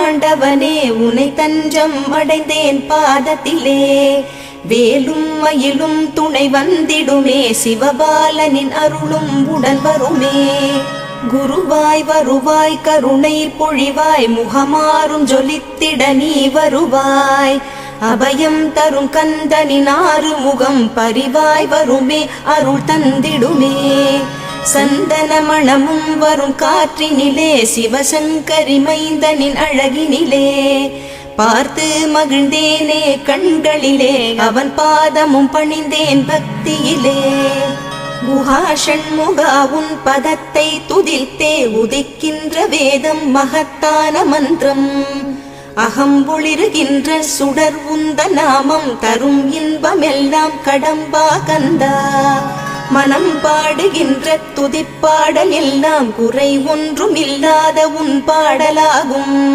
ஆண்டவனே உனை தஞ்சம் அடைந்தேன் பாதத்திலே. வேலும் மயிலும் துணை வந்திடுமே, சிவபாலனின் அருளும் உடன் வருமே. குருவாய் வருவாய் கருணை பொழிவாய், முகமாறும் ஜொலித்திட நீ வருவாய். அபயம் தரும் கந்தனின் ஆறு முகம் பரிவாய் வருமே, அருள் தந்திடுமே. சந்தன மணமும் வரும் காற்றினிலே, சிவசங்கரி மைந்தனின் அழகினிலே. பார்த்து மகிழ்ந்தேனே கண்களிலே, அவன் பாதமும் பணிந்தேன் பக்தியிலே. குஹா ஷண்முகா உன் பதத்தை துதித்தே, உதிக்கின்ற வேதம் மகத்தான மந்திரம். அகம்பொளிருகின்ற சுடர் உந்த நாமம், தரும் இன்பமெல்லாம் கடம்பா கந்தா. மனம் பாடுகின்ற துதிப்பாடல் எல்லாம் குறை ஒன்றும் இல்லாத உன் பாடலாகும்.